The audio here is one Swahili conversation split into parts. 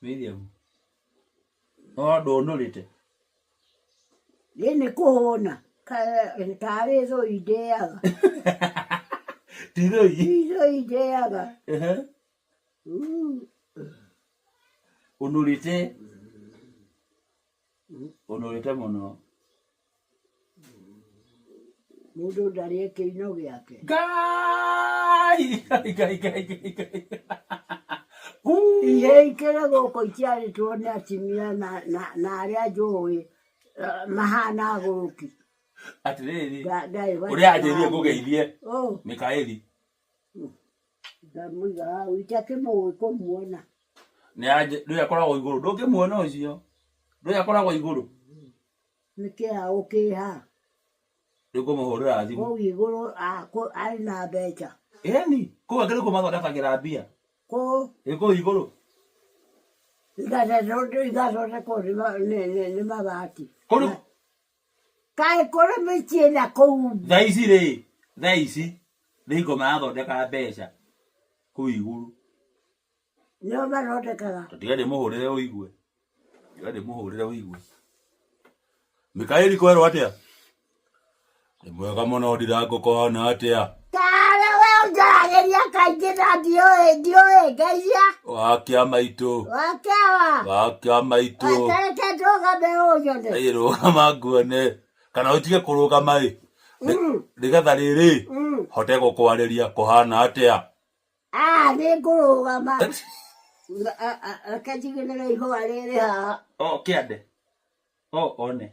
Miriam. Ndonolite. Yene kuona. Kare zo ideaga. Tizo ideaga. Unulite. Unulite mono. Mudo darie kino yake. Gai. Ihe ikere go koichari tuone atimia na aria joe mahana goki. Atiriri. Uri ajerie kugeithie. Mikaeli. Damuga uitake mo ko muona. Ni aje ndu yakoragwo iguru ndungimuona ucio. Ndu yakoragwo iguru. Nike okay ha. Ndikumuhurira thimu. Ko iguru ko ari na becha. Eni, ko akire kumathondekagira mbia. Ko iko iguru. Igacoka ko ni mabati. Kuru Kai kore mechina ko. Thaisi ndiko mathondeka mbeca ku iguru. No mathondekaga. Tutigade muhurire uigue. Mikaeli kwero atia? Ni mwega muno ndiragukohana atia? Tare we unjageria kaingina ndioe geia. Wakia maitu. Wakia maitu. Atareke ndoga beoyo ne. Irugama nguone. Kana utige kurugama ri. Nigetha riri hote gukwariria kuhana atia? Ni kurugama. Akajigirira iho arere ha. Kiande. One.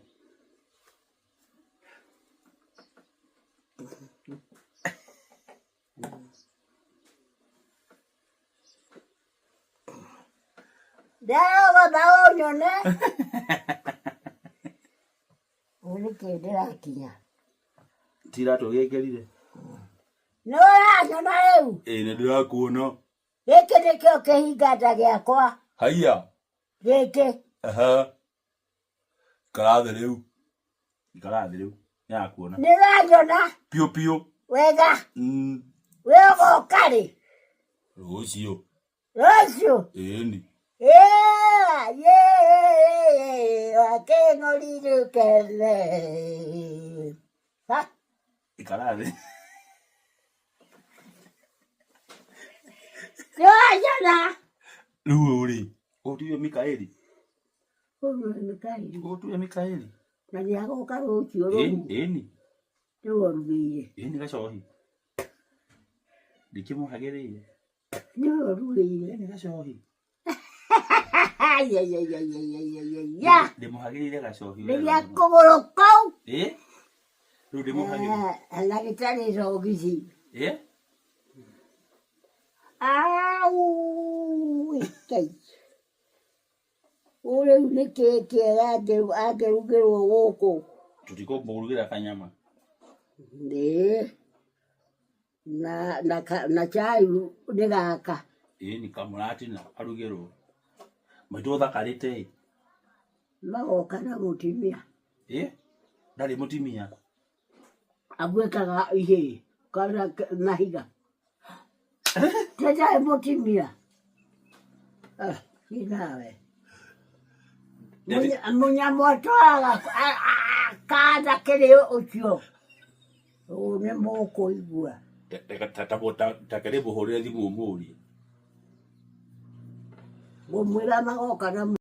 Dawa bao nyone. Uri kedera kinya. Tira to gegerire. No ya nyona eu. Ni ndirakuona. Geke nikio kehingata giakwa. Haiya. Geke. Karathi riu. Ya kuona. Niranyona. Piu. Wega. Wego kari. Rucio. Eni. Wakengo liru kele. Ha? Ikarathi. Niranyona. Riu uri. Otuye Mikaeli. Otuye Mikaeli. Na niagoka rucio ru. Eni. Niwarugire. Eni gacohi. Ndikimuhagiriire. Niwarugire. Eni gacohi. Ya. Ndimuhagiriire gacohi. Niria kuguru kau. Riu ndimuhagiriire. Ndagitari rogici. Ikai. Ule nike agerugirwo guku. Tutikurugira kanyama. Na chai ni gaka. Ni kamurati na arugirwo. Maitu thakarite. Magoka na mutimia. Ndari mutimia. Agwekaga ihe kana mahiga. Teta mutimia. Inawe. Munya moto kada kere ucio. Ne moko igua. Takere buhurire thimu umuri. Gomwira magoka na